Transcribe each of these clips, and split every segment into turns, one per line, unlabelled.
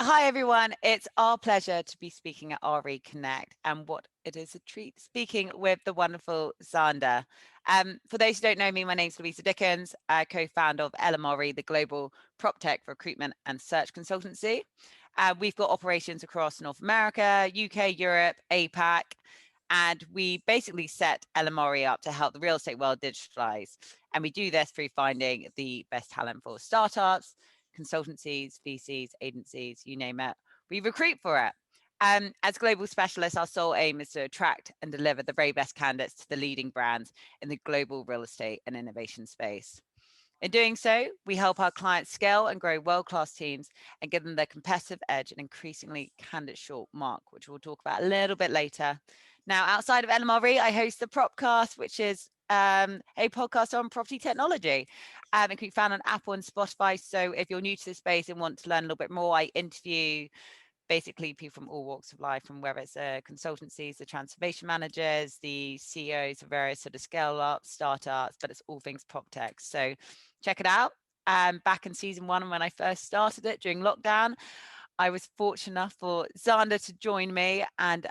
Hi, everyone. It's our pleasure to be speaking at RE Connect, and what it is a treat speaking with the wonderful Zander. For those who don't know me, my name's Louisa Dickins, co-founder of LMRE, the global PropTech recruitment and search consultancy. We've got operations across North America, UK, Europe, APAC, and we basically set LMRE up to help the real estate world digitalize. And we do this through finding the best talent for startups, consultancies, VCs, agencies, you name it. We recruit for it. As global specialists, our sole aim is to attract and deliver the very best candidates to the leading brands in the global real estate and innovation space. In doing so, we help our clients scale and grow world-class teams and give them their competitive edge and increasingly candidate short mark, which we'll talk about a little bit later. Now, outside of LMRE, I host the Propcast, which is a podcast on property technology. It can be found on Apple and Spotify. So if you're new to this space and want to learn a little bit more, I interview basically people from all walks of life, from whether it's consultancies, the transformation managers, the CEOs of various sort of scale up startups, but it's all things prop tech. So check it out. Back in season 1, when I first started it during lockdown, I was fortunate enough for Zander to join me, and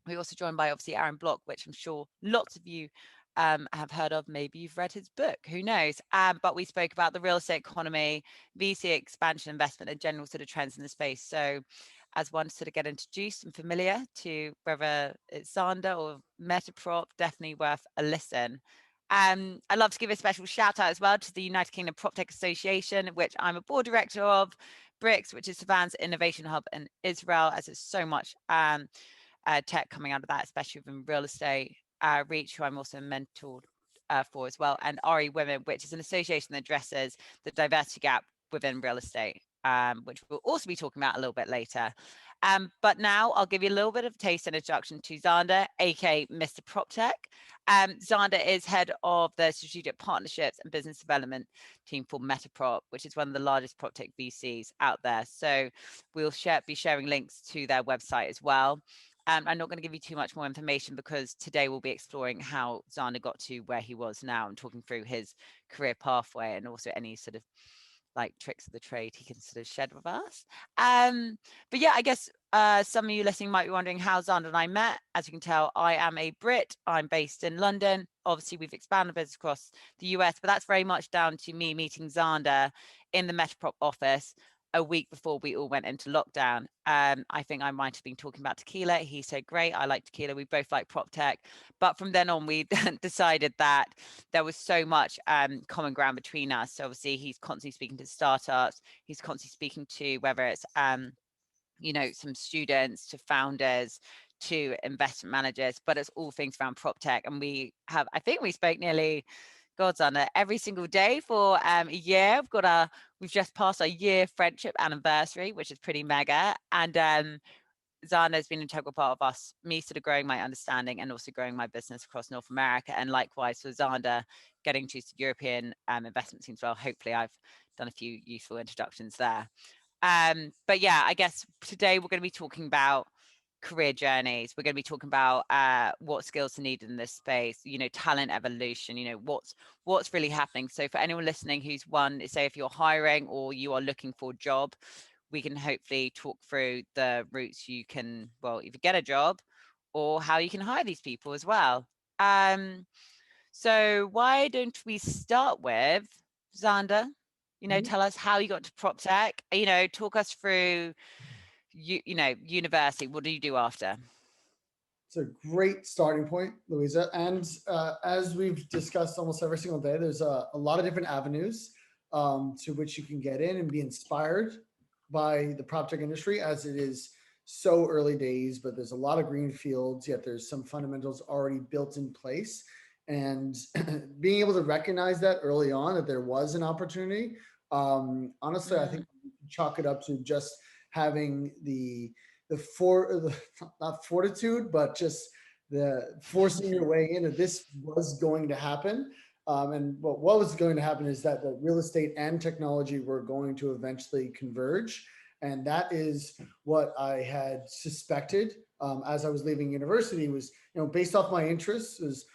we also joined by obviously Aaron Block, which I'm sure lots of you have heard of. Maybe you've read his book, who knows? But we spoke about the real estate economy, VC expansion, investment, and general sort of trends in the space. So as one sort of get introduced and familiar to whether it's Zander or MetaProp, definitely worth a listen. I'd love to give a special shout out as well to the United Kingdom PropTech Association, which I'm a board director of, BRICS, which is Savannah's innovation hub in Israel, as there's so much tech coming out of that, especially within real estate. Reach, who I'm also mentored for as well, and RE Women, which is an association that addresses the diversity gap within real estate, which we'll also be talking about a little bit later. But now I'll give you a little bit of a taste and introduction to Zander, aka Mr. PropTech. Zander is head of the strategic partnerships and business development team for MetaProp, which is one of the largest PropTech VCs out there. So we'll be sharing links to their website as well. I'm not going to give you too much more information because today we'll be exploring how Zander got to where he was now and talking through his career pathway and also any sort of like tricks of the trade he can sort of shed with us. But yeah, I guess some of you listening might be wondering how Zander and I met. As you can tell, I am a Brit. I'm based in London. Obviously, we've expanded business across the US, but that's very much down to me meeting Zander in the MetaProp office a week before we all went into lockdown. I think I might have been talking about tequila. He said, great, I like tequila. We both like prop tech. But from then on, we decided that there was so much common ground between us. So obviously, he's constantly speaking to startups. He's constantly speaking to whether it's, some students, to founders, to investment managers, but it's all things around prop tech. And I think we spoke nearly God's on it every single day for a year. We've just passed our year friendship anniversary, which is pretty mega. And Zander has been an integral part of me sort of growing my understanding and also growing my business across North America. And likewise for Zander getting to European investment teams as well. Hopefully I've done a few useful introductions there. But yeah, I guess today we're going to be talking about career journeys. We're going to be talking about what skills are needed in this space, talent evolution, what's really happening. So for anyone listening who's say if you're hiring or you are looking for a job, we can hopefully talk through the routes you can, either get a job or how you can hire these people as well. So why don't we start with Zander? Tell us how you got to PropTech, talk us through university. What do you do after?
It's a great starting point, Louisa. And as we've discussed almost every single day, there's a lot of different avenues to which you can get in and be inspired by the PropTech industry, as it is so early days, but there's a lot of green fields, yet there's some fundamentals already built in place. And being able to recognize that early on, that there was an opportunity, honestly, I think chalk it up to just having not fortitude, but just the forcing your way in, that this was going to happen. And what was going to happen is that the real estate and technology were going to eventually converge. And that is what I had suspected as I was leaving university was, based off my interests, was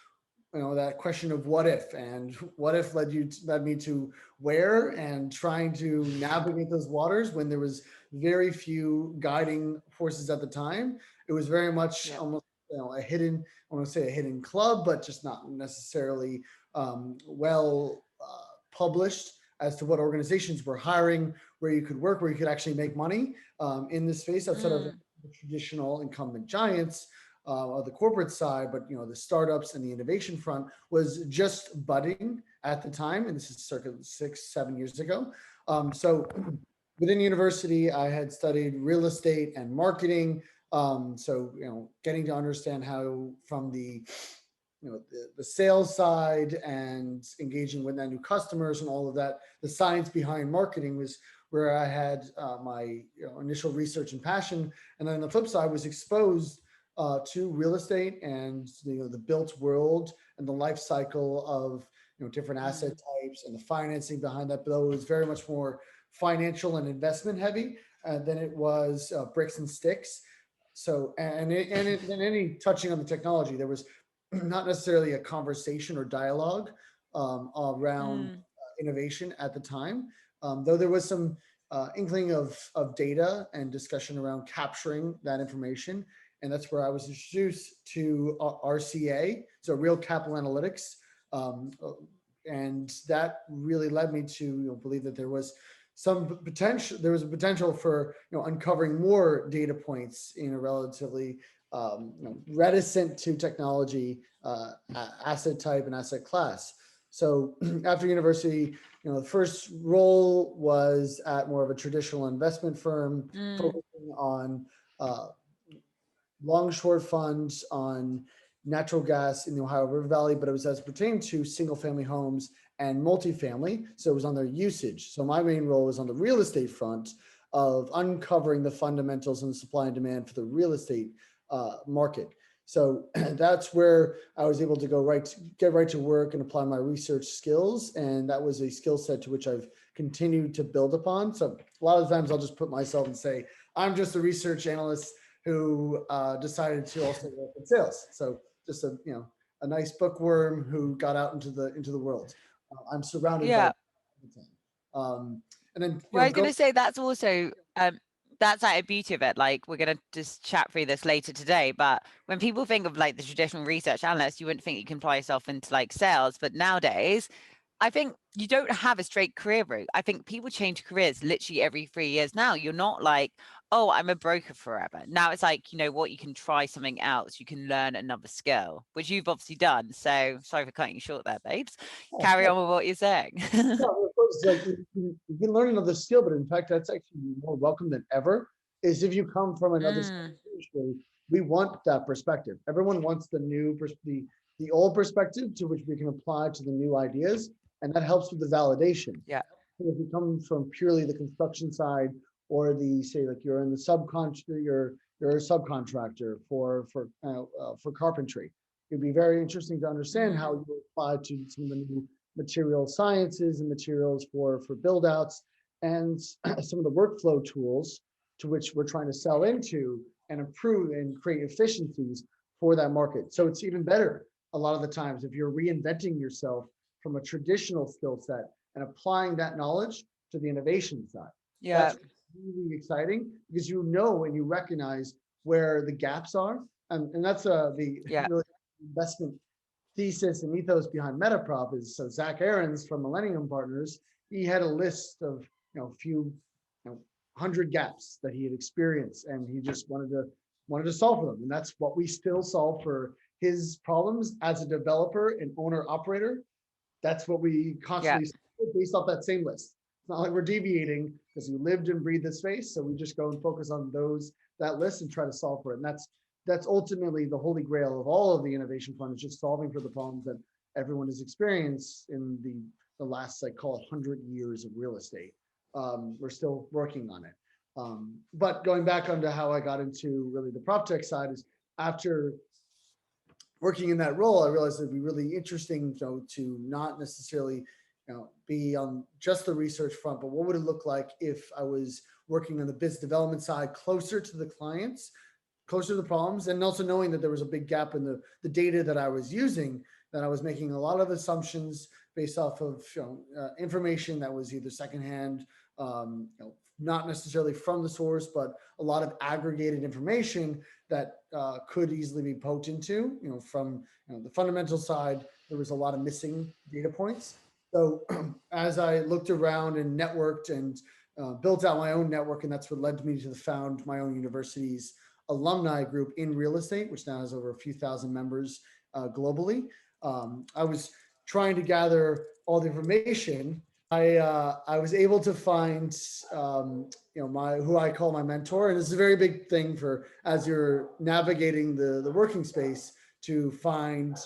that question of what if, and what if led me to where, and trying to navigate those waters when there was very few guiding forces at the time. It was very much
Yeah.
almost a hidden, I want to say a hidden club, but just not necessarily well published as to what organizations were hiring, where you could work, where you could actually make money in this space outside of
Mm,
the traditional incumbent giants of the corporate side. But the startups and the innovation front was just budding at the time, and this is circa 6-7 years ago. So within university, I had studied real estate and marketing. So getting to understand how from the sales side and engaging with that new customers and all of that, the science behind marketing was where I had my initial research and passion. And then on the flip side was exposed to real estate and the built world and the life cycle of different asset
mm,
types and the financing behind that. But it was very much more financial and investment heavy than it was bricks and sticks. So and any touching on the technology, there was not necessarily a conversation or dialogue around
mm,
innovation at the time, though there was some inkling of data and discussion around capturing that information. And that's where I was introduced to RCA, so Real Capital Analytics. Um, and that really led me to believe that there was a potential for uncovering more data points in a relatively reticent to technology asset type and asset class. So after university, the first role was at more of a traditional investment firm,
mm,
focusing on uh, long short funds on natural gas in the Ohio River Valley, but it was as pertained to single family homes and multifamily. So it was on their usage. So my main role was on the real estate front of uncovering the fundamentals and the supply and demand for the real estate market. So that's where I was able to get right to work and apply my research skills. And that was a skill set to which I've continued to build upon. So a lot of times I'll just put myself and say, I'm just a research analyst who decided to also work in sales. So just a nice bookworm who got out into the world. I'm surrounded by
yeah.
content. And then
Well, I was going
go.
to say that's also that's like a beauty of it. Like we're going to just chat through this later today, but when people think of like the traditional research analyst, you wouldn't think you can apply yourself into like sales. But nowadays, I think you don't have a straight career route. I think people change careers literally every 3 years now. You're not like, oh, I'm a broker forever. Now it's like, you know what, you can try something else. You can learn another skill, which you've obviously done. So sorry for cutting you short there, babes. Carry on with what you're saying.
Yeah, of course, like you can learn another skill, but in fact, that's actually more welcome than ever. Is if you come from another
Mm,
industry, we want that perspective. Everyone wants the old perspective to which we can apply to the new ideas, and that helps with the validation.
yeah.
If you come from purely the construction side, or the say like you're in the you're a subcontractor for carpentry, it'd be very interesting to understand how
Mm,
you apply to some of the new material sciences and materials for build outs, and some of the workflow tools to which we're trying to sell into and improve and create efficiencies for that market. So it's even better a lot of the times if you're reinventing yourself from a traditional skill set and applying that knowledge to the innovation side.
yeah.
That's really exciting because and you recognize where the gaps are. And that's the
Yeah.
really investment thesis and ethos behind MetaProp is. So Zach Aarons from Millennium Partners, he had a list of few 100 gaps that he had experienced, and he just wanted to solve for them. And that's what we still solve for his problems as a developer and owner operator. That's what we
Yeah.
constantly based off that same list. It's not like we're deviating because we lived and breathed this space. So we just go and focus on that list and try to solve for it. And that's ultimately the holy grail of all of the innovation fund, is just solving for the problems that everyone has experienced in the last, I call it 100 years of real estate. We're still working on it. But going back onto how I got into really the PropTech side is after working in that role, I realized it'd be really interesting, to not necessarily, be on just the research front, but what would it look like if I was working on the business development side, closer to the clients, closer to the problems, and also knowing that there was a big gap in the data that I was using. that I was making a lot of assumptions based off of information that was either secondhand, not necessarily from the source, but a lot of aggregated information that could easily be poked into. From the fundamental side, there was a lot of missing data points. So as I looked around and networked and built out my own network, and that's what led me to found my own university's alumni group in real estate, which now has over a few thousand members globally. I was trying to gather all the information. I was able to find my who I call my mentor, and this is a very big thing for as you're navigating the working space, to find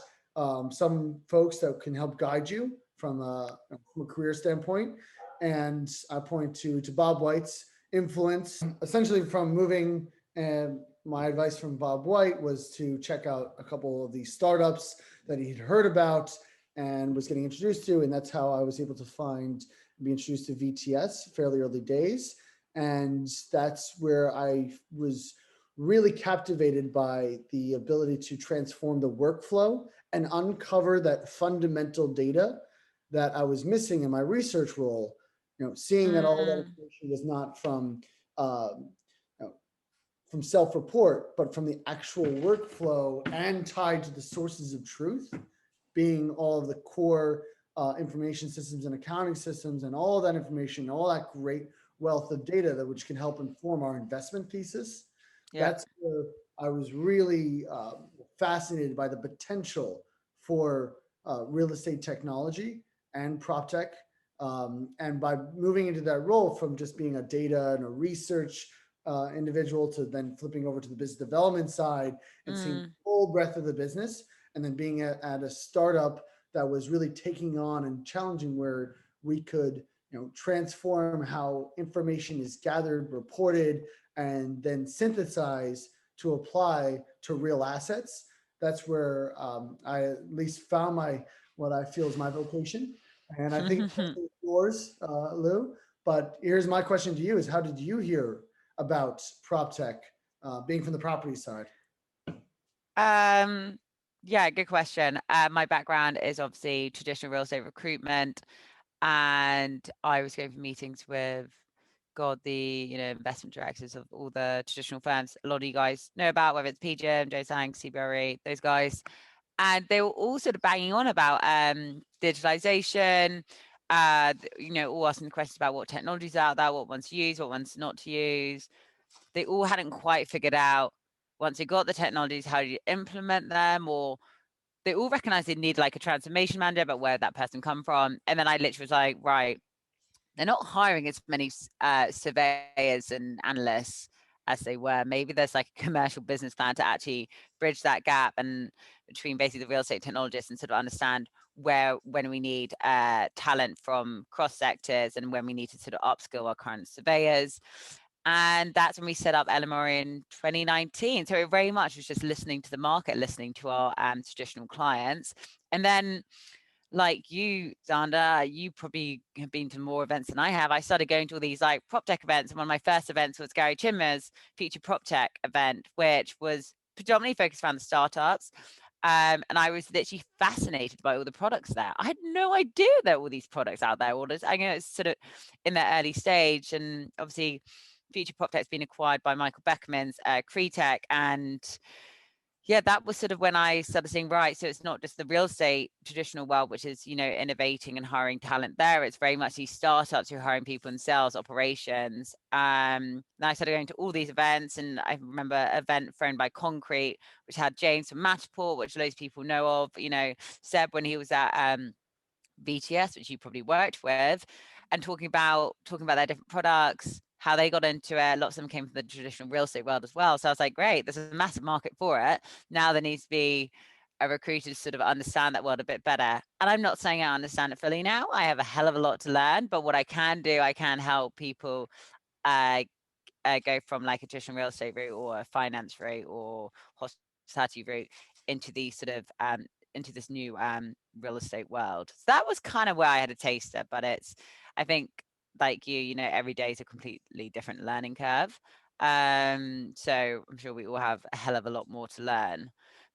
some folks that can help guide you from a career standpoint. And I point to Bob White's influence, essentially from moving. And my advice from Bob White was to check out a couple of these startups that he'd heard about and was getting introduced to. And that's how I was able to be introduced to VTS fairly early days. And that's where I was really captivated by the ability to transform the workflow and uncover that fundamental data that I was missing in my research role. Seeing that all that information was not from self-report, but from the actual workflow and tied to the sources of truth, being all of the core information systems and accounting systems and all of that information, all that great wealth of data which can help inform our investment thesis.
Yeah.
That's where I was really fascinated by the potential for real estate technology and PropTech. And by moving into that role from just being a data and a research individual to then flipping over to the business development side and seeing the full breadth of the business, and then being at a startup that was really taking on and challenging, where we could transform how information is gathered, reported, and then synthesized to apply to real assets. That's where I at least found what I feel is my vocation. And I think it's yours, Lou. But here's my question to you: is how did you hear about PropTech, being from the property side?
Yeah, good question. My background is obviously traditional real estate recruitment, and I was going for meetings with the investment directors of all the traditional firms a lot of you guys know about, whether it's PGIM, Joe Sang, CBRE, those guys, and they were all sort of banging on about digitalization, all asking questions about what technologies are out there, what ones to use, what ones not to use. They all hadn't quite figured out, once you got the technologies, how do you implement them, or they all recognized they need like a transformation manager, but where that person come from. And then I literally was like, right, they're not hiring as many surveyors and analysts as they were. Maybe there's like a commercial business plan to actually bridge that gap and between basically the real estate technologists and sort of understand when we need talent from cross sectors and when we need to sort of upskill our current surveyors. And that's when we set up LMRE in 2019. So it very much was just listening to the market, listening to our traditional clients. And then, like you, Zander, you probably have been to more events than I have. I started going to all these like PropTech events. And one of my first events was Gary Chimmer's Future PropTech event, which was predominantly focused around the startups. And I was literally fascinated by all the products there. I had no idea there were all these products out there. I know it's sort of in the early stage, and obviously Future PropTech's been acquired by Michael Beckerman's Cretech, and yeah, that was sort of when I started seeing, right, so it's not just the real estate traditional world, which is, innovating and hiring talent there. It's very much these startups who are hiring people in sales operations. Then I started going to all these events, and I remember an event thrown by Concrete, which had James from MetaProp, which loads of people know of, Seb when he was at VTS, which you probably worked with, and talking about their different products, how they got into it. Lots of them came from the traditional real estate world as well. So I was like, great, there's a massive market for it. Now there needs to be a recruiter to sort of understand that world a bit better. And I'm not saying I understand it fully now. I have a hell of a lot to learn, but what I can do, I can help people go from like a traditional real estate route or a finance route or hospitality route into these sort of into this new real estate world. So that was kind of where I had a taster, but I think like every day is a completely different learning curve. So I'm sure we all have a hell of a lot more to learn.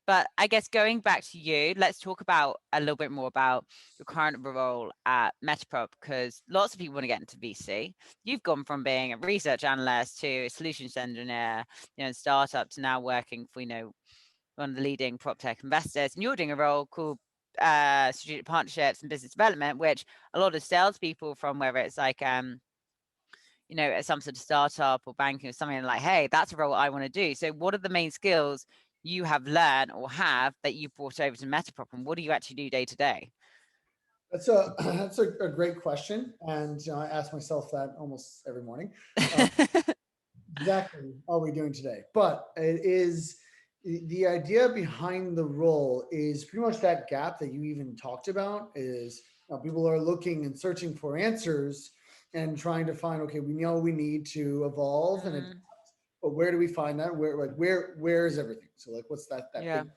But I guess going back to you, let's talk about a little bit more about your current role at MetaProp, because lots of people want to get into VC. You've gone from being a research analyst to a solutions engineer, startup, to now working for, one of the leading PropTech investors, and you're doing a role called strategic partnerships and business development, which a lot of salespeople from whether it's like at some sort of startup or banking or something, like, hey, that's a role I want to do. So what are the main skills you have learned or have that you've brought over to MetaProp, and what do you actually do day to day?
That's a that's a great question, and I ask myself that almost every morning. Uh, exactly, are we doing today? But it is the idea behind the role is pretty much that gap that you even talked about. Is people are looking and searching for answers and trying to find. Okay, we know we need to evolve and
Mm,
but where do we find that? Where is everything? So like, what's that
yeah.
big?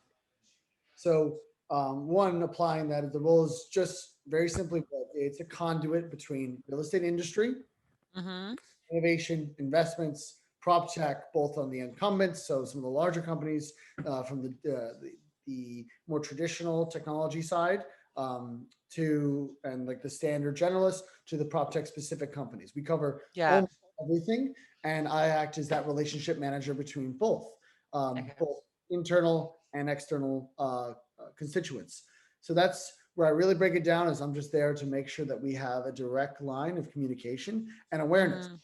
So one, applying that, the role is just very simply put, it's a conduit between real estate industry,
Mm-hmm.
innovation, investments, prop tech, both on the incumbents, so some of the larger companies from the more traditional technology side, to and like the standard generalist to the prop tech specific companies. We cover
Yeah.
almost everything, and I act as that relationship manager between
Okay.
both internal and external constituents. So that's where I really break it down. Is I'm just there to make sure that we have a direct line of communication and awareness.
Mm,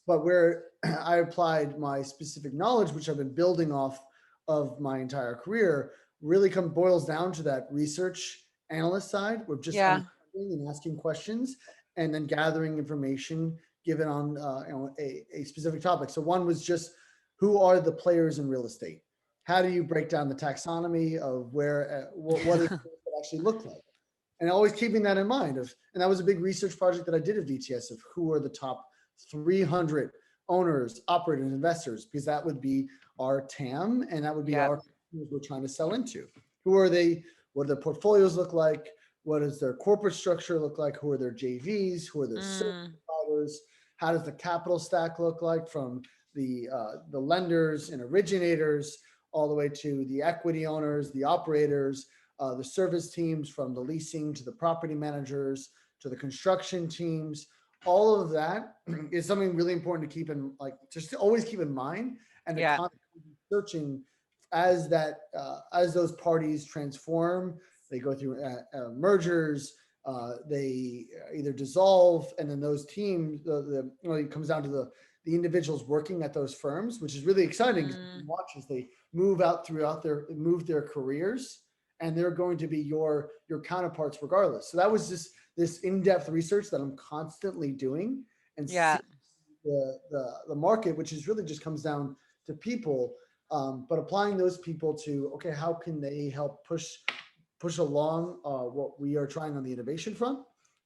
But where I applied my specific knowledge, which I've been building off of my entire career, really boils down to that research analyst side. We're just
yeah.
understanding and asking questions, and then gathering information given on a specific topic. So one was just, who are the players in real estate? How do you break down the taxonomy of where what does it actually look like? And always keeping that in mind. And that was a big research project that I did at VTS, of who are the top 300 owners, operators, investors, because that would be our TAM, and that would be
Yeah.
our customers we're trying to sell into. Who are they? What do their portfolios look like? What does their corporate structure look like? Who are their JVs? Who are their service
Mm,
providers? How does the capital stack look like, from the lenders and originators all the way to the equity owners, the operators, the service teams, from the leasing to the property managers to the construction teams. All of that is something really important to keep in, like, just to always keep in mind, and to
yeah.
constantly be searching as those parties transform. They go through mergers. They either dissolve, and then those teams, it comes down to the individuals working at those firms, which is really exciting, because you
Mm,
can watch as they move their careers, and they're going to be your counterparts regardless. So that was just this in-depth research that I'm constantly doing, and
yeah.
see the market, which is really just comes down to people, but applying those people to, okay, how can they help push along what we are trying on the innovation front,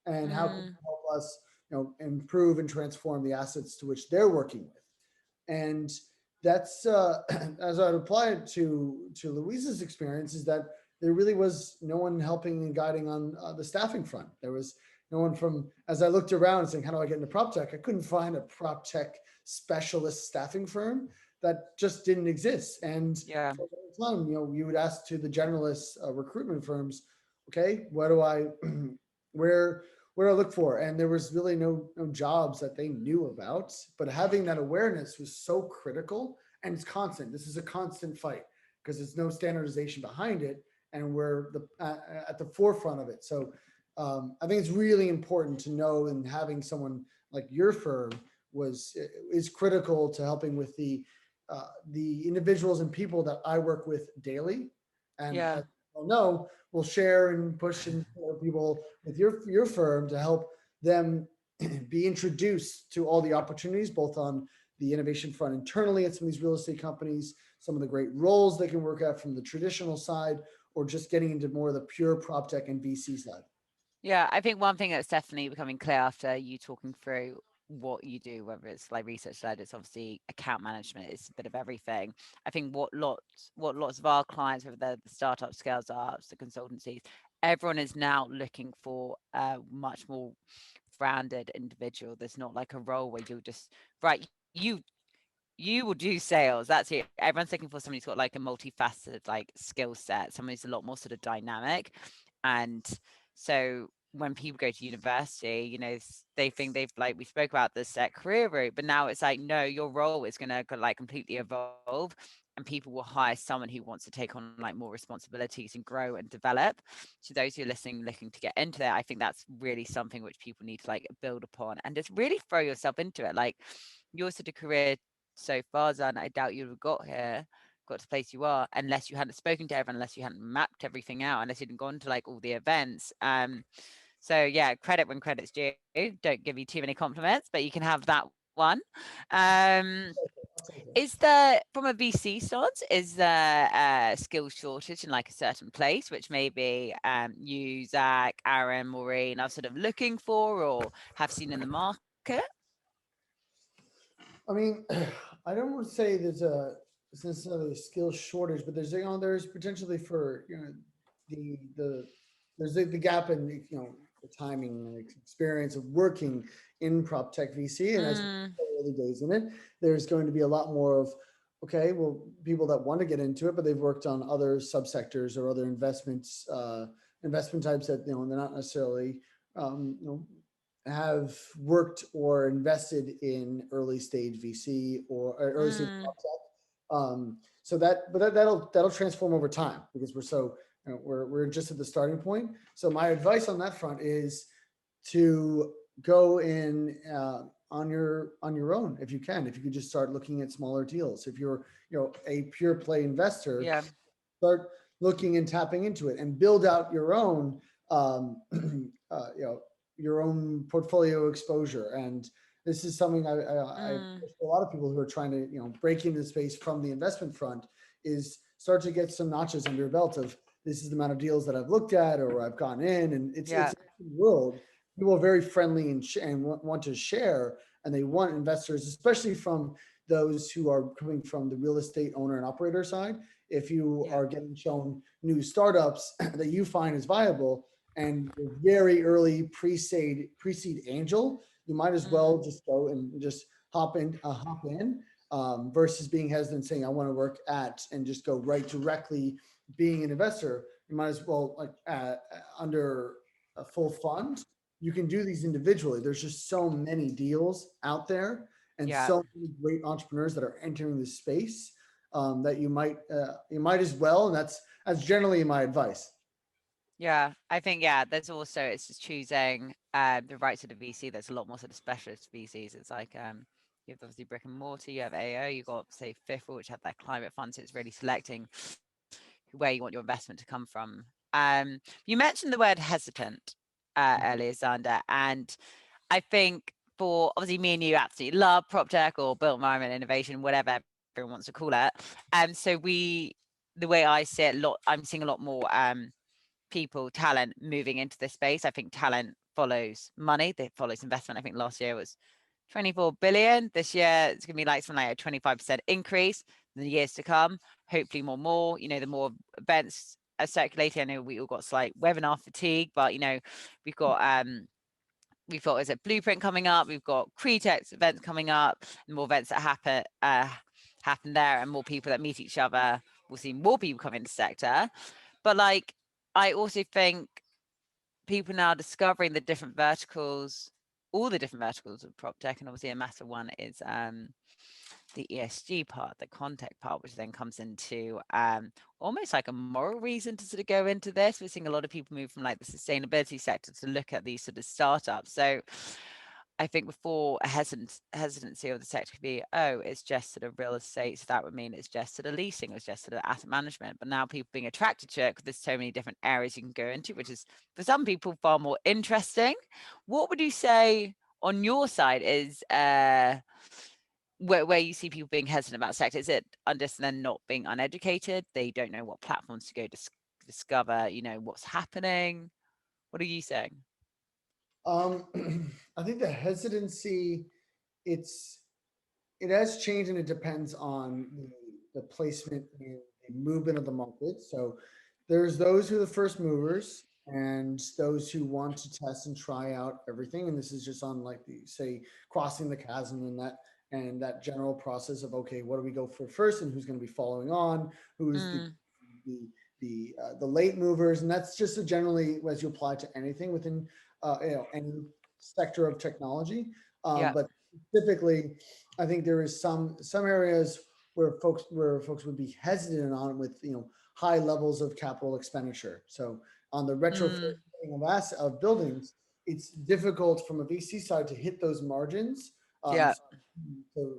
and how can
Mm,
they help us improve and transform the assets to which they're working with. And that's as I'd apply it to Louisa's experience, is that there really was no one helping and guiding on the staffing front. There was no one from, as I looked around saying, how do I get into prop tech? I couldn't find a prop tech specialist staffing firm. That just didn't exist. And
yeah.
for a long time, you would ask to the generalist recruitment firms, okay, what do I, where what do I look for? And there was really no jobs that they knew about. But having that awareness was so critical, and it's constant. This is a constant fight, because there's no standardization behind it, and we're at the forefront of it. So I think it's really important to know, and having someone like your firm is critical to helping with the individuals and people that I work with daily. And
Yeah.
as you know, we'll share and push and people with your firm to help them be introduced to all the opportunities, both on the innovation front internally at some of these real estate companies, some of the great roles they can work at from the traditional side, or just getting into more of the pure prop tech and VC side.
Yeah, I think one thing that's definitely becoming clear after you talking through what you do, whether it's like research led, it's obviously account management, it's a bit of everything. I think what lots of our clients, whether they're the startup scales ups, the consultancies, everyone is now looking for a much more rounded individual. There's not like a role where you're just right. You you will do sales. That's it. Everyone's looking for somebody who's got like a multifaceted like skill set, someone who's a lot more sort of dynamic. And so when people go to university, they think they've, like we spoke about, the set career route, but now it's like, no, your role is going to like completely evolve, and people will hire someone who wants to take on like more responsibilities and grow and develop. So those who are listening, looking to get into that, I think that's really something which people need to like build upon and just really throw yourself into it. Like your sort of career so far, Zan, I doubt you'd have got to the place you are unless you hadn't spoken to everyone, unless you hadn't mapped everything out, unless you'd gone to like all the events. So yeah, credit when credit's due. Don't give you too many compliments, but you can have that one. Um, is there, from a VC stance, is there a skill shortage in like a certain place, which maybe you, Zach, Aaron, Maureen are sort of looking for or have seen in the market?
I mean, I don't want to say there's necessarily a skill shortage, but there's potentially for the there's the gap in the timing and experience of working in prop tech VC, and as
Mm,
early days in it, there's going to be a lot more of okay, well, people that want to get into it, but they've worked on other subsectors or other investment types that they're not necessarily have worked or invested in early stage VC or early stage
mm,
prop tech. That'll transform over time because we're just at the starting point. So my advice on that front is to go in on your own if you can. If you could just start looking at smaller deals. If you're a pure play investor,
yeah.
start looking and tapping into it and build out your own your own portfolio exposure. And this is something I
Mm,
a lot of people who are trying to break into the space from the investment front is start to get some notches under your belt of this is the amount of deals that I've looked at or I've gone in, and it's
yeah.
a world. People are very friendly and want to share, and they want investors, especially from those who are coming from the real estate owner and operator side. If you
Yeah.
are getting shown new startups that you find is viable and you're very early pre-seed angel, you might as well
Mm,
just go and just hop in versus being hesitant saying I want to work at and just go right directly being an investor. You might as well like under a full fund. You can do these individually. There's just so many deals out there and
yeah.
so many great entrepreneurs that are entering the space that you might as well. And that's generally my advice.
Yeah, I think there's also, it's just choosing the right sort of VC. There's a lot more sort of specialist VCs. It's like you have obviously brick and mortar, you have AO, you got say FIFL, which have their climate fund. So it's really selecting where you want your investment to come from. You mentioned the word hesitant earlier, Zander, and I think for obviously me and you absolutely love prop tech or built environment innovation, whatever everyone wants to call it. So the way I see it, I'm seeing a lot more people, talent moving into this space. I think talent follows money, that follows investment. I think last year was 24 billion. This year it's gonna be like something like a 25% increase in the years to come. Hopefully more. The more events are circulating. I know we all got slight webinar fatigue, but we've got is it Blueprint coming up, we've got Cretex events coming up, and more events that happen there, and more people that meet each other. We'll see more people come into the sector. But like I also think people now discovering the different verticals, all the different verticals of prop tech, and obviously a massive one is the ESG part, the contact part, which then comes into almost like a moral reason to sort of go into this. We're seeing a lot of people move from like the sustainability sector to look at these sort of startups. So I think before a hesitancy of the sector could be, oh, it's just sort of real estate. So that would mean it's just sort of leasing, it's just sort of asset management. But now people being attracted to it because there's so many different areas you can go into, which is for some people far more interesting. What would you say on your side is where you see people being hesitant about sector? Is it just them not being uneducated? They don't know what platforms to go discover, what's happening. What are you saying?
I think the hesitancy, it's it has changed and it depends on the placement and the movement of the market. So there's those who are the first movers and those who want to test and try out everything. And this is just on like the say crossing the chasm in that and that general process of, okay, what do we go for first, and who's going to be following on, who's the the late movers, and that's just a generally as you apply to anything within any sector of technology.
Yeah.
But typically, I think there is some areas where folks would be hesitant on with high levels of capital expenditure. So on the
Mm,
retrofitting of buildings, it's difficult from a VC side to hit those margins.
yeah.
So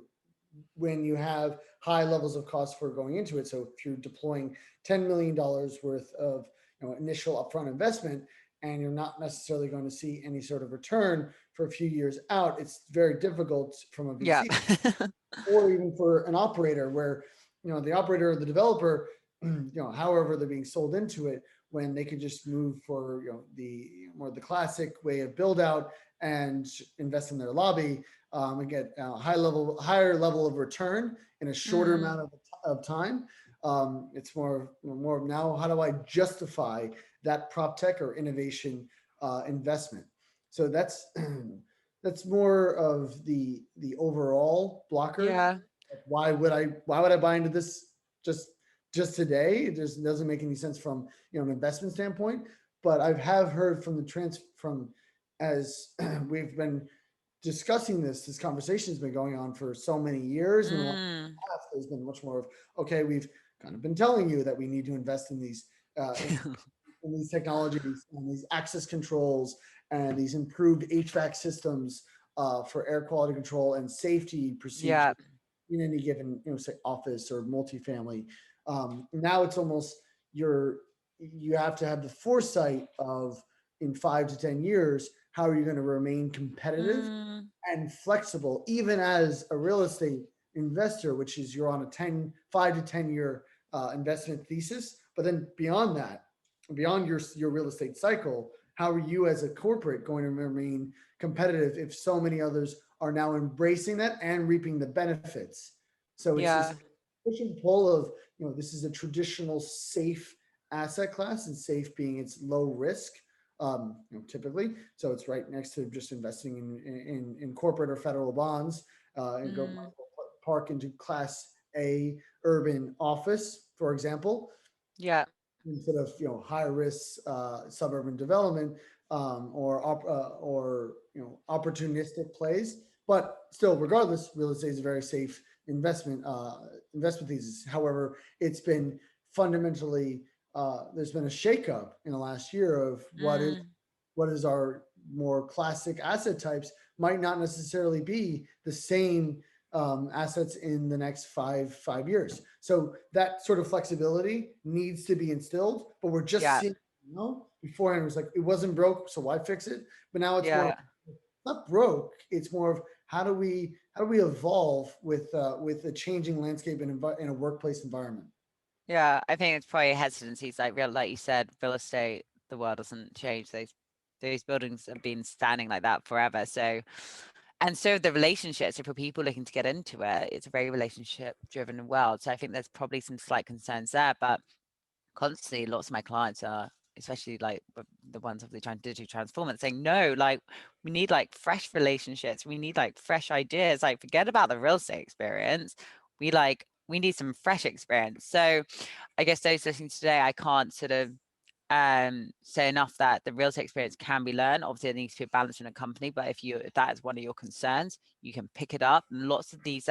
when you have high levels of cost for going into it. So if you're deploying $10 million worth of initial upfront investment, and you're not necessarily going to see any sort of return for a few years out, it's very difficult from a
Yeah.
VC or even for an operator where the operator or the developer, however they're being sold into it, when they could just move for the more the classic way of build out and invest in their lobby, and get a higher level of return in a shorter
Mm,
amount of time. It's more now, how do I justify that prop tech or innovation investment? So that's that's more of the overall blocker.
yeah.
Why would I buy into this just today? It just doesn't make any sense from an investment standpoint. But I have heard from as we've been discussing this conversation has been going on for so many years, and
Mm,
there's been much more of, okay, we've kind of been telling you that we need to invest in these in these technologies and these access controls and these improved HVAC systems for air quality control and safety
yeah.
procedures in any given, say office or multifamily. Now it's almost you have to have the foresight of, in 5 to 10 years, how are you going to remain competitive
Mm,
and flexible, even as a real estate investor, which is you're on a 5 to 10 year investment thesis. But then beyond that, beyond your real estate cycle, how are you as a corporate going to remain competitive if so many others are now embracing that and reaping the benefits? So it's this
yeah.
push and pull of, this is a traditional safe asset class, and safe being it's low risk, typically. So it's right next to just investing in corporate or federal bonds, and go
Mm,
park into class A urban office, for example,
yeah.
instead of high risk suburban development, or opportunistic plays. But still, regardless, real estate is a very safe investment thesis. However, it's been fundamentally there's been a shakeup in the last year of
Mm,
what is our more classic asset types might not necessarily be the same assets in the next five years. So that sort of flexibility needs to be instilled. But we're just
yeah.
seeing, beforehand it was like it wasn't broke, so why fix it? But now it's more
Yeah.
not broke. It's more of how do we evolve with a changing landscape in a workplace environment.
Yeah. I think it's probably hesitancies like you said, real estate, the world doesn't change. Those buildings have been standing like that forever. So, and so the relationships, so for people looking to get into it, it's a very relationship driven world. So I think there's probably some slight concerns there, but constantly lots of my clients are, especially like the ones obviously trying to digitally transform it, saying no, like we need like fresh relationships, we need like fresh ideas, like forget about the real estate experience, we need some fresh experience. So I guess those listening today, I can't sort of say enough that the real estate experience can be learned. Obviously, it needs to be balanced in a company, but if that is one of your concerns, you can pick it up. And lots of these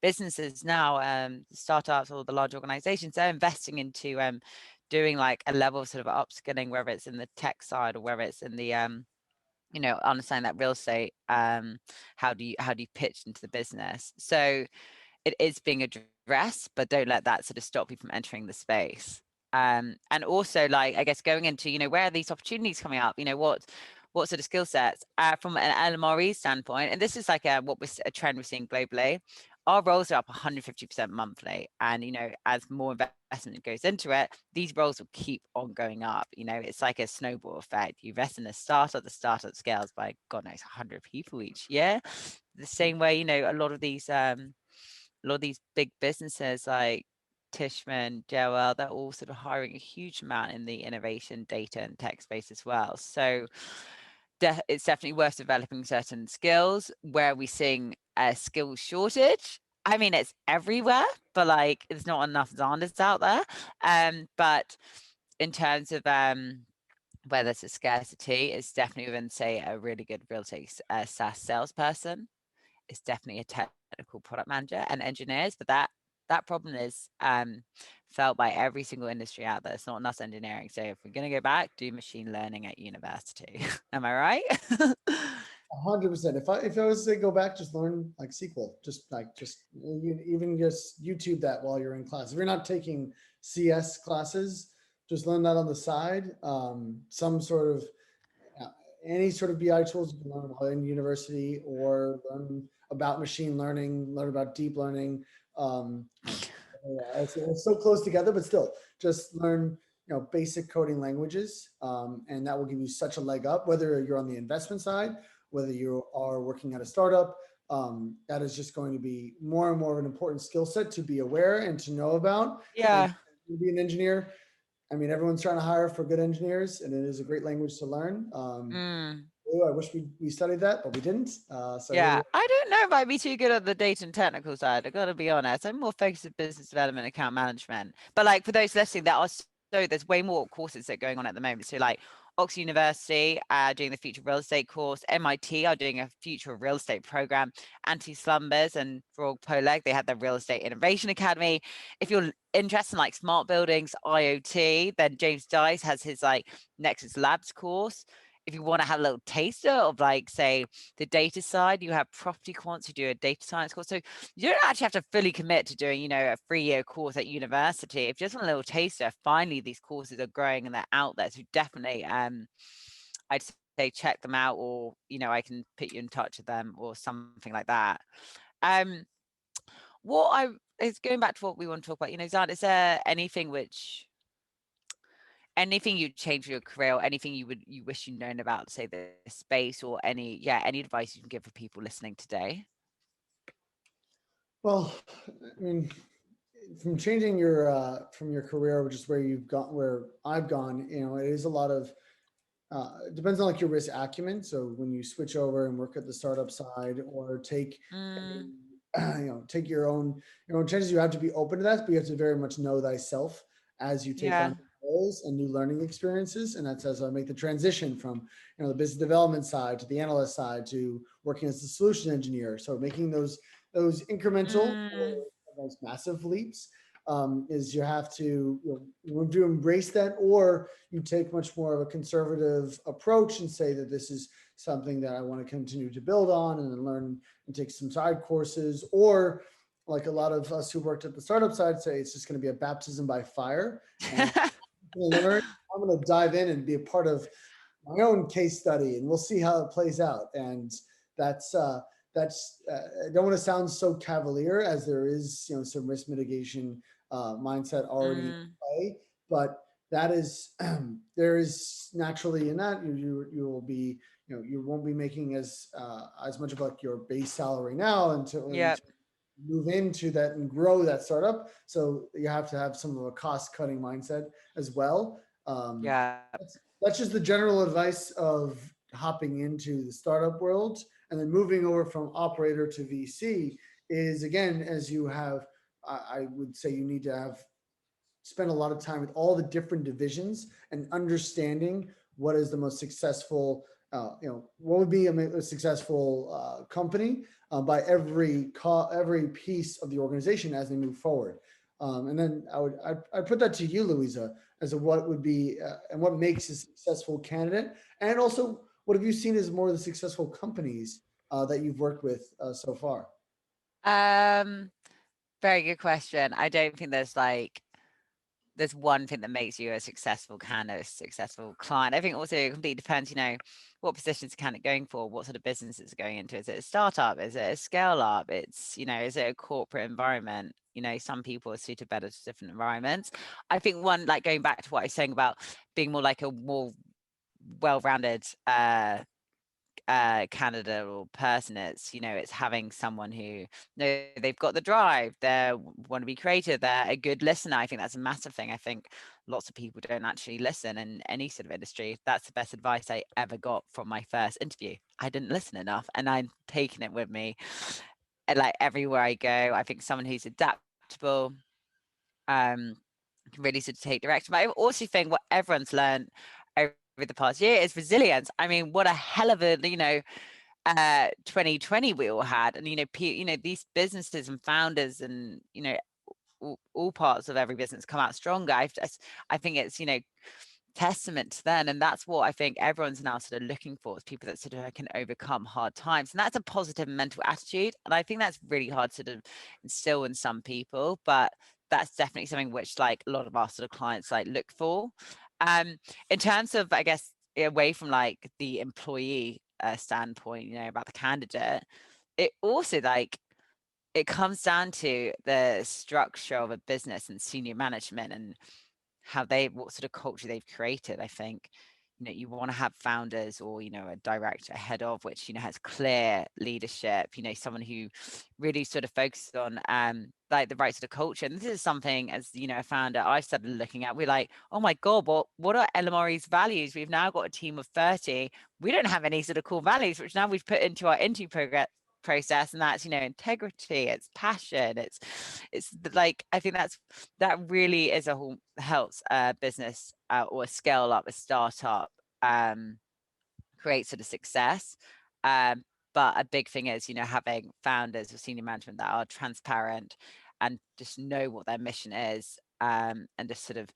businesses now, startups or the large organizations, they're investing into doing like a level of sort of upskilling, whether it's in the tech side or whether it's in the understanding that real estate, how do you pitch into the business. So it is being addressed, but don't let that sort of stop you from entering the space. And also, like, I guess going into, where are these opportunities coming up? What sort of skill sets from an LMRE standpoint? And this is like a trend we're seeing globally. Our roles are up 150% monthly, and as more investment goes into it, these roles will keep on going up. It's like a snowball effect. You invest in a startup, the startup scales by God knows 100 people each year. The same way, a lot of these big businesses like Tishman, JLL, they're all sort of hiring a huge amount in the innovation, data, and tech space as well. So it's definitely worth developing certain skills. Where we seeing a skill shortage? I mean, it's everywhere, but like, there's not enough Zanders out there. But in terms of where there's a scarcity, it's definitely within, say, a really good real estate SaaS salesperson. It's definitely a technical product manager and engineers, but that problem is felt by every single industry out there. It's not enough engineering. So if we're going to go back, do machine learning at university. Am I right?
100%. If I was to go back, just learn like SQL, even just YouTube that while you're in class. If you're not taking CS classes, just learn that on the side. Some sort of any sort of BI tools you can learn while in university, or learn about machine learning, learn about deep learning. It's so close together, but still, just learn basic coding languages, and that will give you such a leg up. Whether you're on the investment side, whether you are working at a startup, that is just going to be more and more of an important skill set to be aware and to know about.
Yeah.
And be an engineer. I mean, everyone's trying to hire for good engineers, and it is a great language to learn. I wish we studied that, but we didn't.
Yeah, I don't know if I'd be too good at the data and technical side. I've got to be honest. I'm more focused on business development, account management. But like, for those listening, there's way more courses that are going on at the moment. So like, Oxford University doing the future real estate course, MIT are doing a future real estate program, Anti-Slumbers and Frog Poleg, they have their real estate innovation academy. If you're interested in like smart buildings, IoT, then James Dice has his like Nexus Labs course. If you want to have a little taster of like, say, the data side, you have property quants who do a data science course. So you don't actually have to fully commit to doing, a 3-year course at university. If you just want a little taster, finally these courses are growing and they're out there. So definitely, I'd say check them out, or, I can put you in touch with them or something like that. It's going back to what we want to talk about, Zan, is there anything you'd change for your career, or anything you wish you'd known about, say, this space, or any advice you can give for people listening today?
Well, I mean, from changing from your career, which is where you've gone, where I've gone, it is a lot of it depends on like your risk acumen. So when you switch over and work at the startup side, or take take your own chances, you have to be open to that, but you have to very much know thyself as you take on roles and new learning experiences. And that's as I make the transition from the business development side to the analyst side to working as a solution engineer. So making those incremental, those massive leaps, is you have to embrace that, or you take much more of a conservative approach and say that this is something that I want to continue to build on and then learn and take some side courses, or like a lot of us who worked at the startup side say it's just going to be a baptism by fire. And I'm going to dive in and be a part of my own case study, and we'll see how it plays out. And that's I don't want to sound so cavalier, as there is some risk mitigation mindset already in play, but that is there is naturally in that you will be you won't be making as much of like your base salary now until you move into that and grow that startup. So you have to have some of a cost cutting mindset as well. That's just the general advice of hopping into the startup world. And then moving over from operator to VC is, again, as you have, I would say you need to have spend a lot of time with all the different divisions and understanding what is the most successful, what would be a successful company by every piece of the organization as they move forward. And then I'd put that to you, Louisa, as what would be and what makes a successful candidate, and also what have you seen as more of the successful companies that you've worked with so far?
Very good question. I don't think there's one thing that makes you a successful candidate, a successful client. I think also it completely depends, what positions candidate going for, what sort of business it's going into. Is it a startup? Is it a scale up? Is it a corporate environment? Some people are suited better to different environments. I think one, like going back to what I was saying about being more like a more well-rounded candidate or person. It's, it's having someone who they've got the drive, they want to be creative, they're a good listener. I think that's a massive thing. I think lots of people don't actually listen in any sort of industry. That's the best advice I ever got from my first interview. I didn't listen enough, and I'm taking it with me like everywhere I go. I think someone who's adaptable, can really sort of take direction. But I also think what everyone's learned over the past year is resilience. I mean, what a hell of a 2020 we all had, and these businesses and founders and all parts of every business come out stronger. I think it's testament to them, and that's what I think everyone's now sort of looking for, is people that sort of can overcome hard times, and that's a positive mental attitude. And I think that's really hard to sort of instill in some people, but that's definitely something which like a lot of our sort of clients like look for. In terms of, I guess, away from like the employee standpoint, about the candidate, it also like it comes down to the structure of a business and senior management and what sort of culture they've created. I think you want to have founders or a director, head of, which has clear leadership, someone who really sort of focuses on like the right sort of culture. And this is something, as a founder, I started looking at. We're like, oh my god, what are LMRE's values? We've now got a team of 30. We don't have any sort of core values, which now we've put into our interview process, and that's integrity, it's passion, it's like, I think that really is a whole helps a business or a scale up, a startup, create sort of success. But a big thing is having founders or senior management that are transparent and just know what their mission is, and just sort of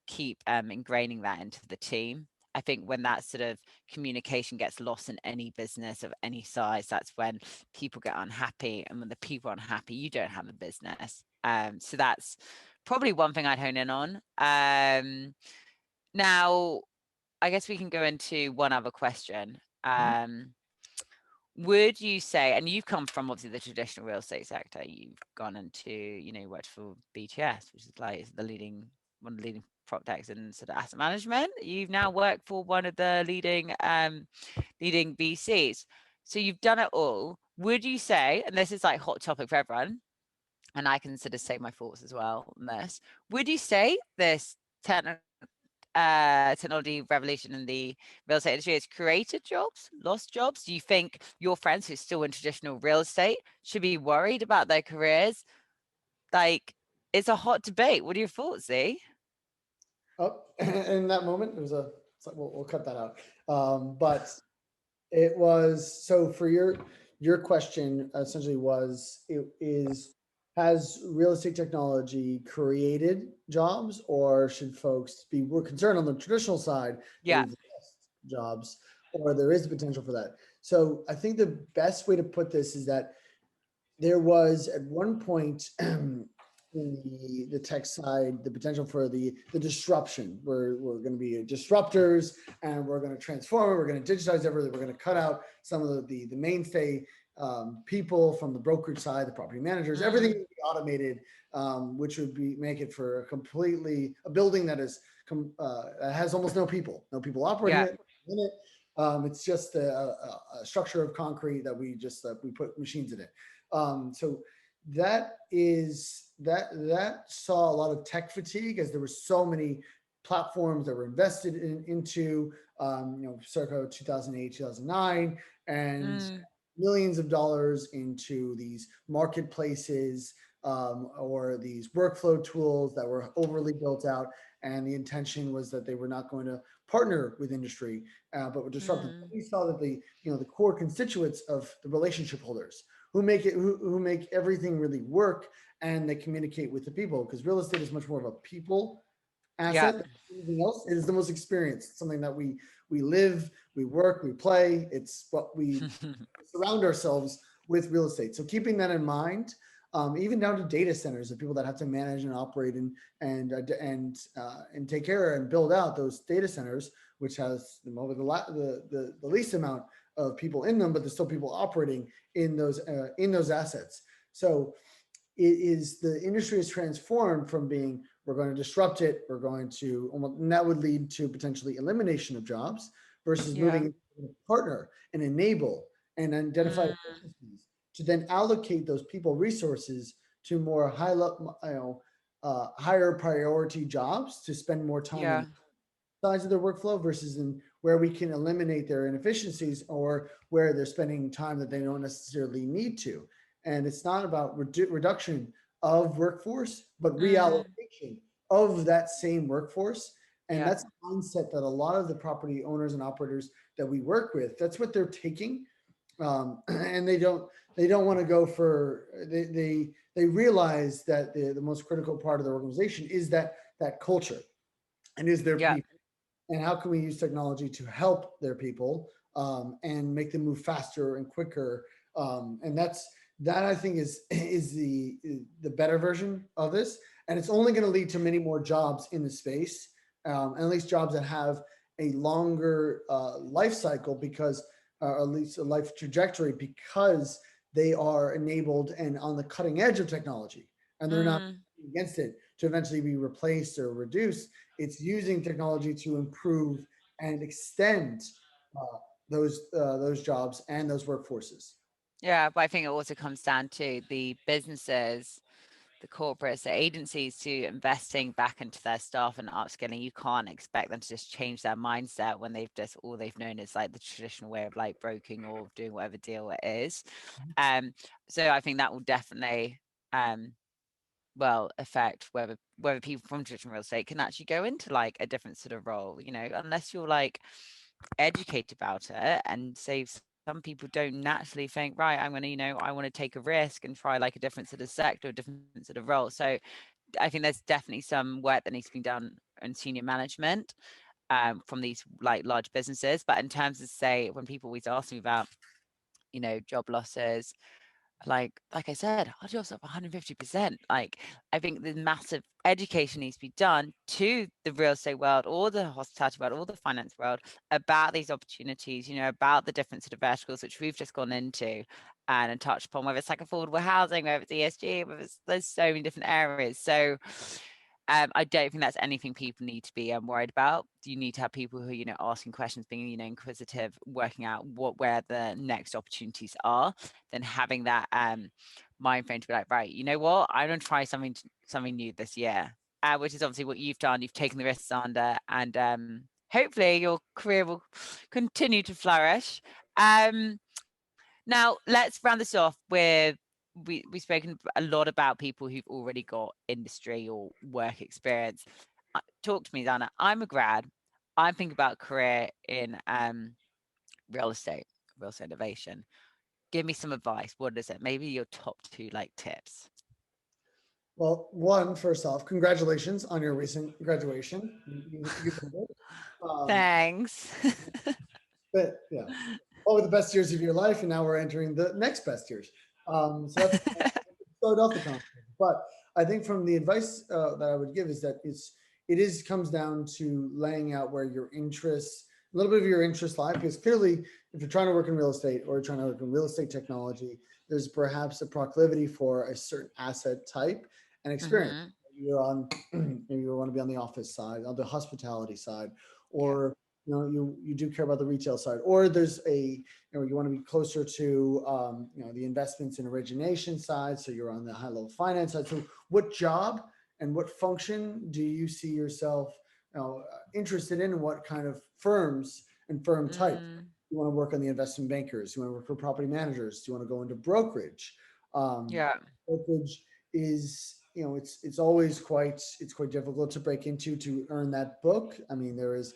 keep ingraining that into the team. I think when that sort of communication gets lost in any business of any size, that's when people get unhappy. And when the people are unhappy, you don't have a business. So that's probably one thing I'd hone in on. Now, I guess we can go into one other question. Would you say, and you've come from obviously the traditional real estate sector, you've gone into, worked for BTS, which is like one of the leading PropTechs in sort of asset management. You've now worked for one of the leading VCs. So you've done it all. Would you say, and this is like hot topic for everyone, and I can sort of say my thoughts as well on this, would you say this technology revolution in the real estate industry has created jobs, lost jobs? Do you think your friends who are still in traditional real estate should be worried about their careers? Like, it's a hot debate. What are your thoughts, Z?
Oh, in that moment, it was it's like, we'll cut that out. But it was, so for your question essentially was, has real estate technology created jobs, or should folks be more concerned on the traditional side that
Yeah.
we've lost jobs, or there is potential for that? So I think the best way to put this is that there was at one point in the tech side the potential for the disruption. We're going to be disruptors, and we're going to transform it. We're going to digitize everything. We're going to cut out some of the mainstay people from the brokerage side, the property managers. Everything would be automated, which would make it for a building that has almost no people operating it in it. It's just a structure of concrete that we put machines in it. So that saw a lot of tech fatigue, as there were so many platforms that were invested into, circa 2008, 2009, and millions of dollars into these marketplaces, or these workflow tools that were overly built out. And the intention was that they were not going to partner with industry, but were disruptive. We saw that the core constituents of the relationship holders, who make everything really work, and they communicate with the people, because real estate is much more of a people asset than anything else. It is the most experience. It's something that we live, we work, we play. It's what we surround ourselves with real estate. So keeping that in mind, even down to data centers, of people that have to manage and operate and take care and build out those data centers, which has the least amount of people in them, but there's still people operating in those assets. So the industry is transformed from being, we're going to disrupt it, and that would lead to potentially elimination of jobs, versus moving partner and enable and identify
Mm,
efficiencies to then allocate those people resources to more high level, higher priority jobs to spend more time
yeah.
in sides of their workflow versus in where we can eliminate their inefficiencies or where they're spending time that they don't necessarily need to. And it's not about reduction of workforce, but
Mm,
reallocation of that same workforce. And
yeah.
that's the mindset that a lot of the property owners and operators that we work with, that's what they're taking. And they don't want to go for they realize that the most critical part of the organization is that culture and is their
Yeah.
people, and how can we use technology to help their people, and make them move faster and quicker. And that I think is the better version of this, and it's only going to lead to many more jobs in the space, and at least jobs that have a longer life cycle because, or at least a life trajectory, because they are enabled and on the cutting edge of technology, and they're not
Mm,
against it to eventually be replaced or reduced. It's using technology to improve and extend uh, those jobs and those workforces.
yeah. But I think it also comes down to the businesses, the corporates, the agencies to investing back into their staff and upskilling. You can't expect them to just change their mindset when they've just all they've known is like the traditional way of like broking or doing whatever deal it is. Um, so I think that will definitely um well affect whether people from traditional real estate can actually go into like a different sort of role, unless you're like educated about it and say some people don't naturally think, right, I'm going to, I want to take a risk and try like a different sort of sector, a different sort of role. So I think there's definitely some work that needs to be done in senior management from these like large businesses. But in terms of say when people always ask me about, job losses, like I said, our jobs up 150%. Like I think the massive education needs to be done to the real estate world or the hospitality world or the finance world about these opportunities, about the different sort of verticals which we've just gone into and touched upon, whether it's like affordable housing, whether it's ESG, whether it's there's so many different areas. So I don't think that's anything people need to be worried about. You need to have people who are, asking questions, being, inquisitive, working out where the next opportunities are, then having that mind frame to be like, right, you know what, I'm going to try something new this year, which is obviously what you've done. You've taken the risks under, and hopefully your career will continue to flourish. Now let's round this off with we've spoken a lot about people who've already got industry or work experience. Talk to me, Dana. I'm a grad. I'm thinking about a career in real estate, real estate innovation. Give me some advice. What is it? Maybe your top two like tips.
Well, one, first off, congratulations on your recent graduation. You did it. Um,
Thanks.
but yeah, probably the best years of your life, and now we're entering the next best years. So that's start off the conversation. But I think from the advice that I would give is that it is comes down to laying out where your interests, a little bit of your interest lie, because clearly, if you're trying to work in real estate or you're trying to work in real estate technology, there's perhaps a proclivity for a certain asset type and experience.
Hmm.
You're on, maybe you want to be on the office side, on the hospitality side,
Yeah.
or you do care about the retail side, or there's you want to be closer to the investments and origination side, so you're on the high level finance side. So what job and what function do you see yourself interested in, and what kind of firms and firm type?
Mm,
You want to work on the investment bankers, you want to work for property managers, do you want to go into brokerage? um,
yeah.
Brokerage is, it's quite difficult to break into to earn that book. I mean, there's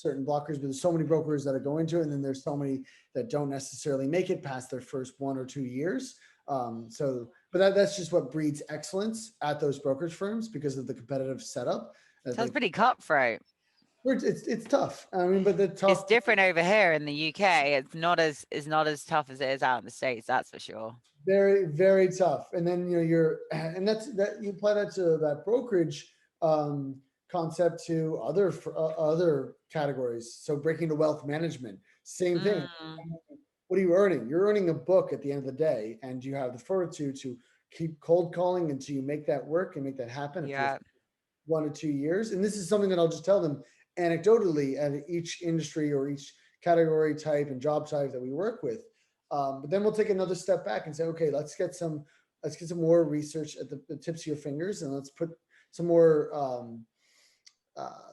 certain blockers, but there's so many brokers that go into it, and then there's so many that don't necessarily make it past their first 1 or 2 years. But that's just what breeds excellence at those brokerage firms because of the competitive setup.
Sounds pretty cutthroat.
It's tough. I mean, but the
It's
tough,
different over here in the UK. It's not as tough as it is out in the States, that's for sure.
very, very tough. And then and that you apply that to that brokerage um, concept to other categories. So breaking to wealth management, same thing.
Mm,
What are you earning? You're earning a book at the end of the day, and you have the fortitude to keep cold calling until you make that work and make that happen. If you're
yeah.
1 or 2 years, and this is something that I'll just tell them. anecdotally at each industry or each category type and job type that we work with. But then we'll take another step back and say, okay, let's get some more research at the tips of your fingers, and let's put some more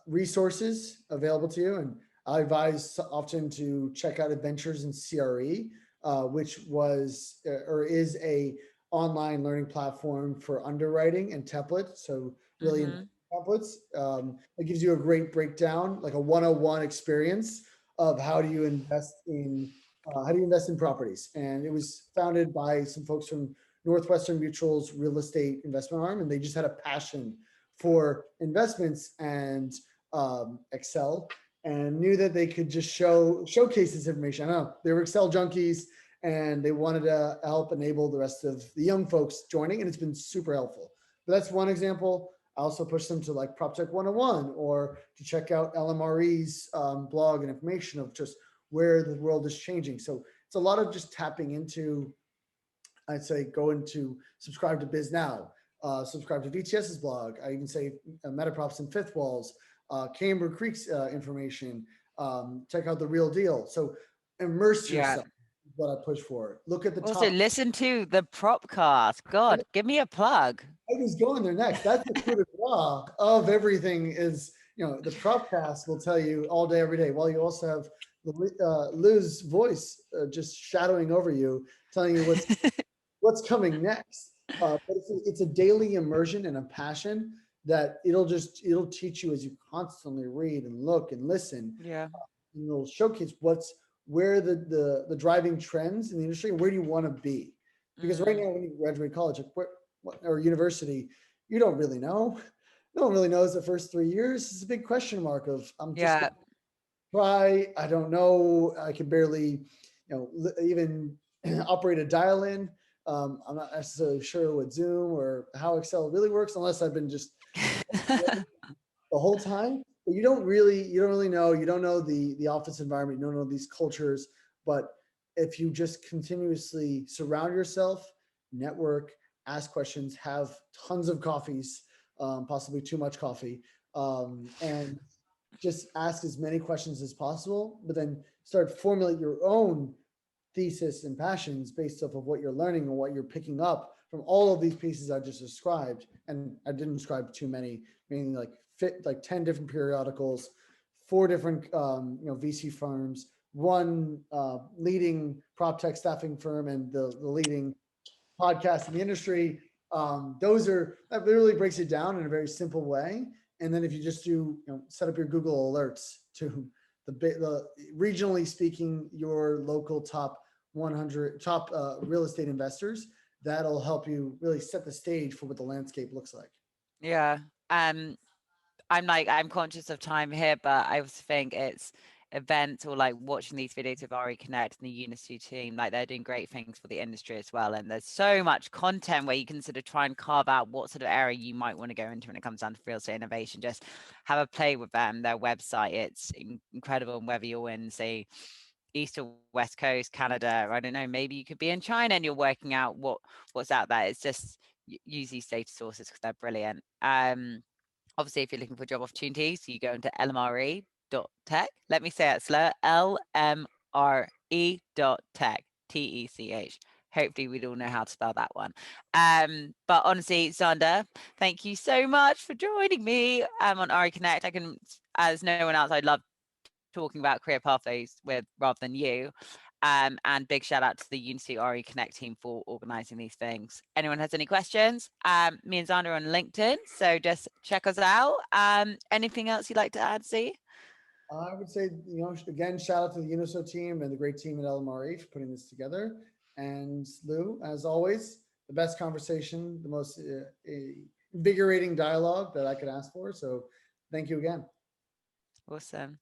resources available to you. And I advise often to check out Adventures in CRE, which was or is a online learning platform for underwriting and template. So really
Mm-hmm.
templates. It gives you a great breakdown, like a 101 experience of how do you invest in properties. And it was founded by some folks from Northwestern Mutual's real estate investment arm, and they just had a passion for investments and Excel, and knew that they could just showcase this information. I don't know, they were Excel junkies, and they wanted to help enable the rest of the young folks joining, and it's been super helpful. But that's one example. I also push them to like PropTech 101 or to check out LMRE's blog and information of just where the world is changing. So it's a lot of just tapping into, I'd say, go into subscribe to Biz Now, subscribe to VTS's blog. I even say MetaProps and Fifth Walls, Camber Creek's information, check out The Real Deal. So immerse
Yeah.
yourself is what I push for. Look at the
Also,
top.
listen to the Propcast. God, give me a plug.
I was going there next. That's the coup de grace of everything is, the PropCast will tell you all day, every day, while you also have Lou's voice just shadowing over you, telling you what's coming next. But it's a daily immersion and a passion that it'll teach you as you constantly read and look and listen.
Yeah.
And it'll showcase where the driving trends in the industry and where do you want to be. Because right
Mm.
now, when you graduate college, or university, you don't really know. No one really knows the first 3 years. It's a big question mark of I'm just
Yeah.
gonna try. I don't know. I can barely, even operate a dial-in. I'm not necessarily sure what Zoom or how Excel really works unless I've been just the whole time. But you don't really know. You don't know the office environment. You don't know these cultures. But if you just continuously surround yourself, network, ask questions, have tons of coffees, possibly too much coffee, and just ask as many questions as possible, but then start formulate your own thesis and passions based off of what you're learning and what you're picking up from all of these pieces I just described. And I didn't describe too many, meaning like 10 different periodicals, 4 different VC firms, one leading prop tech staffing firm, and the leading podcast in the industry. That literally breaks it down in a very simple way. And then if you just set up your Google alerts to the regionally speaking, your local top 100 top real estate investors, that'll help you really set the stage for what the landscape looks like.
Yeah. Um, I'm conscious of time here, but I also think it's events or like watching these videos of RE Connect and the Unity team, like they're doing great things for the industry as well. And there's so much content where you can sort of try and carve out what sort of area you might want to go into when it comes down to real estate innovation. Just have a play with them, their website. It's incredible. And whether you're in, say, East or West Coast, Canada, I don't know, maybe you could be in China and you're working out what's out there. It's just use these data sources because they're brilliant. Obviously, if you're looking for job opportunities, you go into LMRE.tech. Let me say it slow, LMRE.tech, TECH. Hopefully we'd all know how to spell that one. But honestly, Zander, thank you so much for joining me on RE Connect. I can, as no one else, I love talking about career pathways with rather than you. And big shout out to the Unity RE Connect team for organizing these things. Anyone has any questions? Me and Zander are on LinkedIn, so just check us out. Anything else you'd like to add, Z?
I would say, again, shout out to the Uniso team and the great team at LMRE for putting this together. And Lou, as always, the best conversation, the most invigorating dialogue that I could ask for. So thank you again.
Awesome.